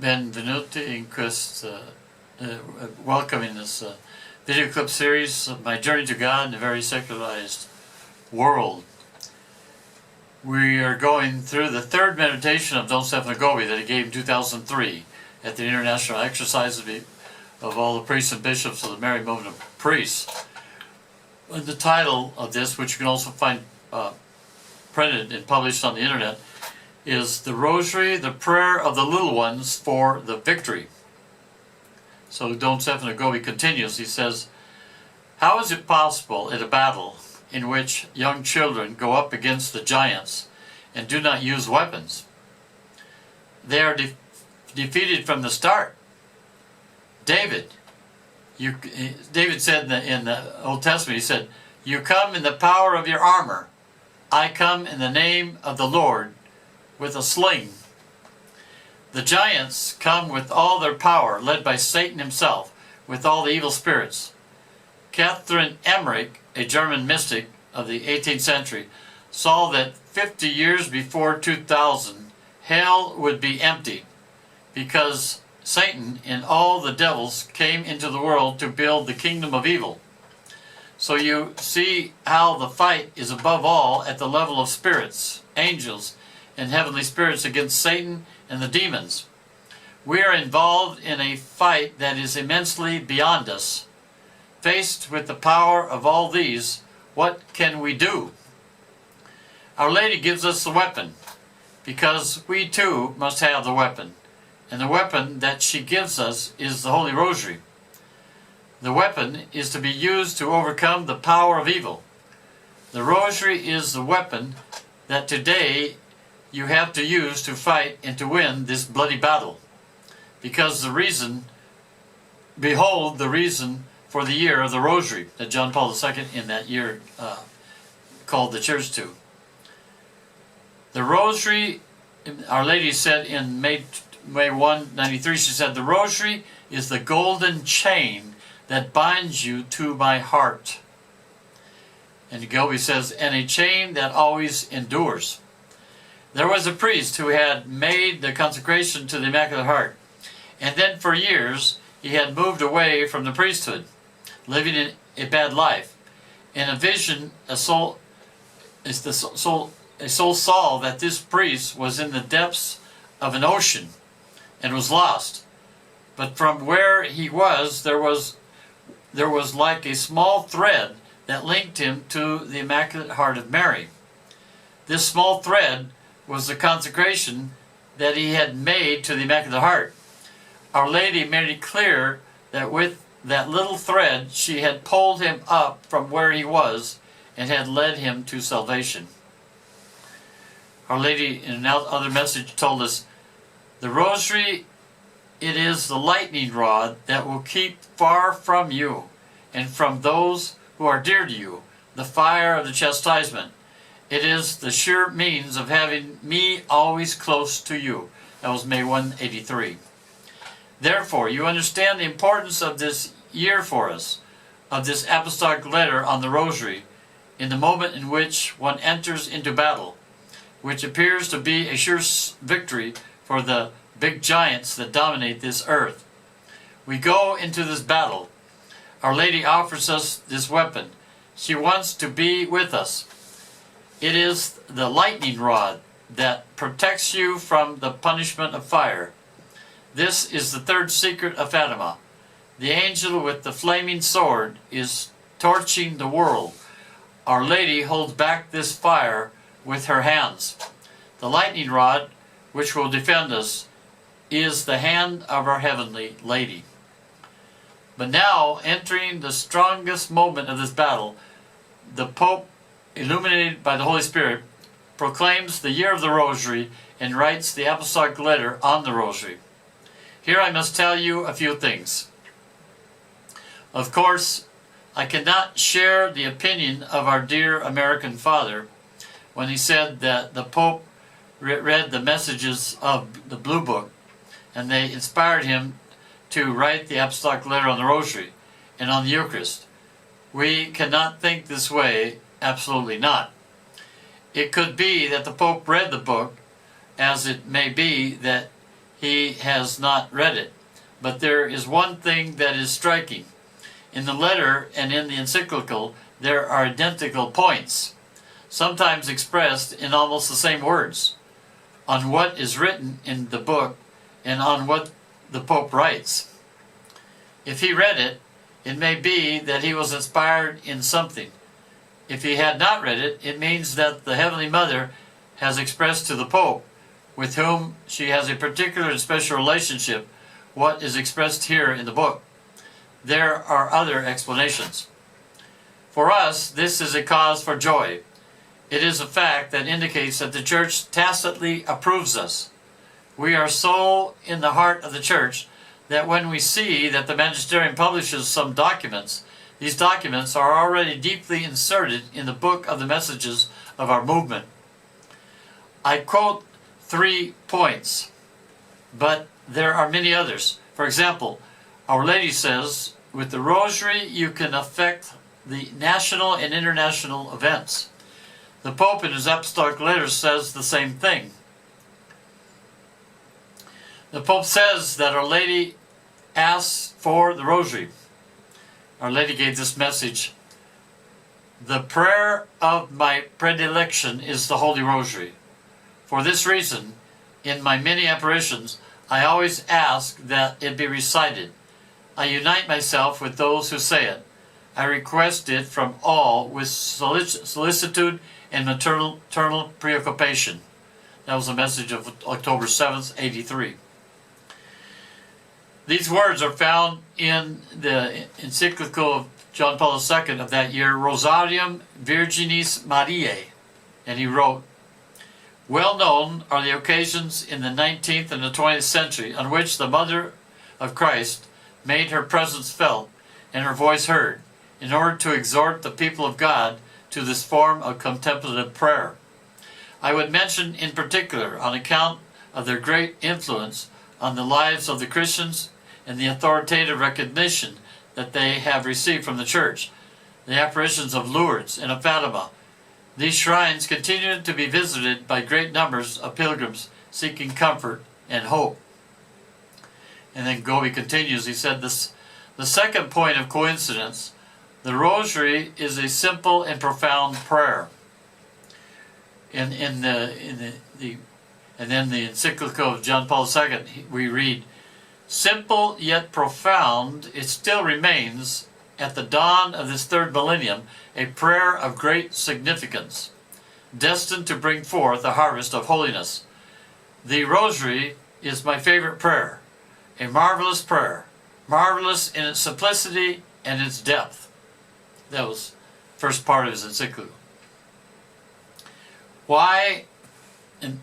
Benvenuti in questo welcome in this video clip series of my journey to God in a very secularized world. We are going through the third meditation of Don Stefano Gobi that he gave in 2003 at the International Exercise of all the priests and bishops of the Married Movement of Priests. And the title of this, which you can also find printed and published on the internet, is The Rosary, the Prayer of the Little Ones for the Victory. So Don Stefano Gobi continues. He says, how is it possible in a battle in which young children go up against the giants and do not use weapons? They are defeated from the start. David said in the Old Testament, he said, you come in the power of your armor. I come in the name of the Lord with a sling. The giants come with all their power, led by Satan himself, with all the evil spirits. Catherine Emmerich, a German mystic of the 18th century, saw that 50 years before 2000, hell would be empty, because Satan and all the devils came into the world to build the kingdom of evil. So you see how the fight is above all at the level of spirits, angels, and heavenly spirits against Satan and the demons. We are involved in a fight that is immensely beyond us. Faced with the power of all these, what can we do? Our Lady gives us the weapon, because we too must have the weapon. And the weapon that she gives us is the Holy Rosary. The weapon is to be used to overcome the power of evil. The Rosary is the weapon that today you have to use to fight and to win this bloody battle. Because behold the reason for the year of the Rosary that John Paul II in that year called the church to. The Rosary, Our Lady said in May 1, 93, she said, the Rosary is the golden chain that binds you to my heart. And Gobi says, and a chain that always endures. There was a priest who had made the consecration to the Immaculate Heart, and then for years he had moved away from the priesthood, living in a bad life. In a vision, a soul saw that this priest was in the depths of an ocean and was lost. But from where he was, there was like a small thread that linked him to the Immaculate Heart of Mary. This small thread was the consecration that he had made to the Immaculate Heart. Our Lady made it clear that with that little thread she had pulled him up from where he was and had led him to salvation. Our Lady in another message told us, the Rosary, it is the lightning rod that will keep far from you and from those who are dear to you the fire of the chastisement. It is the sure means of having me always close to you. That was May 183. Therefore, you understand the importance of this year for us, of this apostolic letter on the Rosary, in the moment in which one enters into battle, which appears to be a sure victory for the big giants that dominate this earth. We go into this battle. Our Lady offers us this weapon. She wants to be with us. It is the lightning rod that protects you from the punishment of fire. This is the third secret of Fatima. The angel with the flaming sword is torching the world. Our Lady holds back this fire with her hands. The lightning rod, which will defend us, is the hand of our Heavenly Lady. But now, entering the strongest moment of this battle, the Pope, illuminated by the Holy Spirit, proclaims the year of the Rosary and writes the apostolic letter on the Rosary. Here I must tell you a few things. Of course, I cannot share the opinion of our dear American Father when he said that the Pope read the messages of the Blue Book and they inspired him to write the apostolic letter on the Rosary and on the Eucharist. We cannot think this way. Absolutely not. It could be that the Pope read the book, as it may be that he has not read it. But there is one thing that is striking. In the letter and in the encyclical, there are identical points, sometimes expressed in almost the same words, on what is written in the book and on what the Pope writes. If he read it, it may be that he was inspired in something. If he had not read it, it means that the Heavenly Mother has expressed to the Pope, with whom she has a particular and special relationship, what is expressed here in the book. There are other explanations. For us, this is a cause for joy. It is a fact that indicates that the Church tacitly approves us. We are so in the heart of the Church that when we see that the Magisterium publishes some documents, these documents are already deeply inserted in the book of the messages of our movement. I quote 3 points, but there are many others. For example, Our Lady says, with the Rosary you can affect the national and international events. The Pope in his apostolic letters says the same thing. The Pope says that Our Lady asks for the Rosary. Our Lady gave this message: the prayer of my predilection is the Holy Rosary. For this reason, in my many apparitions, I always ask that it be recited. I unite myself with those who say it. I request it from all with solicitude and maternal preoccupation. That was a message of October 7th, 83. These words are found in the encyclical of John Paul II of that year, Rosarium Virginis Mariae, and he wrote, well known are the occasions in the 19th and the 20th century on which the Mother of Christ made her presence felt and her voice heard, in order to exhort the people of God to this form of contemplative prayer. I would mention in particular, on account of their great influence on the lives of the Christians and the authoritative recognition that they have received from the Church, the apparitions of Lourdes and of Fatima. These shrines continue to be visited by great numbers of pilgrims seeking comfort and hope. And then Gobi continues, he said, the second point of coincidence, the Rosary is a simple and profound prayer. And then the encyclical of John Paul II, we read, simple yet profound, it still remains, at the dawn of this third millennium, a prayer of great significance, destined to bring forth a harvest of holiness. The Rosary is my favorite prayer, a marvelous prayer, marvelous in its simplicity and its depth. That was the first part of his encyclical. Why, and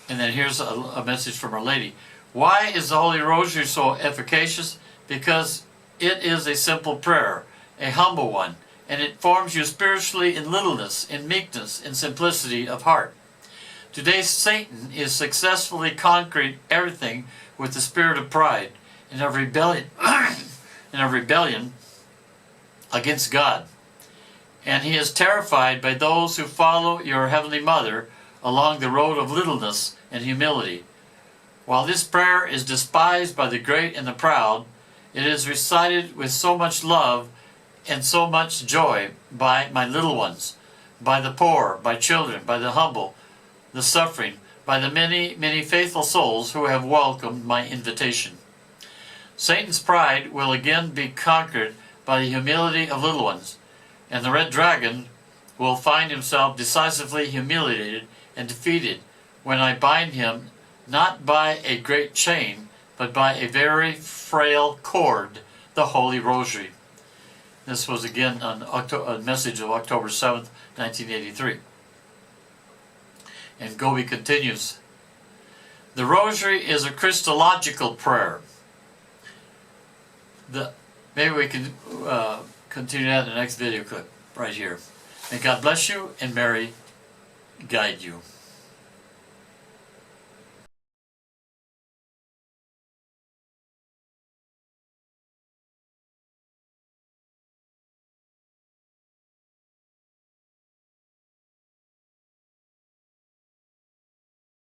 then here's a message from Our Lady. Why is the Holy Rosary so efficacious? Because it is a simple prayer, a humble one, and it forms you spiritually in littleness, in meekness, in simplicity of heart. Today Satan is successfully conquering everything with the spirit of pride and of rebellion, against God. And he is terrified by those who follow your Heavenly Mother along the road of littleness and humility. While this prayer is despised by the great and the proud, it is recited with so much love and so much joy by my little ones, by the poor, by children, by the humble, the suffering, by the many, many faithful souls who have welcomed my invitation. Satan's pride will again be conquered by the humility of little ones, and the red dragon will find himself decisively humiliated and defeated when I bind him not by a great chain, but by a very frail cord, the Holy Rosary. This was again a message of October 7th, 1983. And Gobi continues, the Rosary is a Christological prayer. Maybe we can continue that in the next video clip right here. May God bless you and Mary guide you.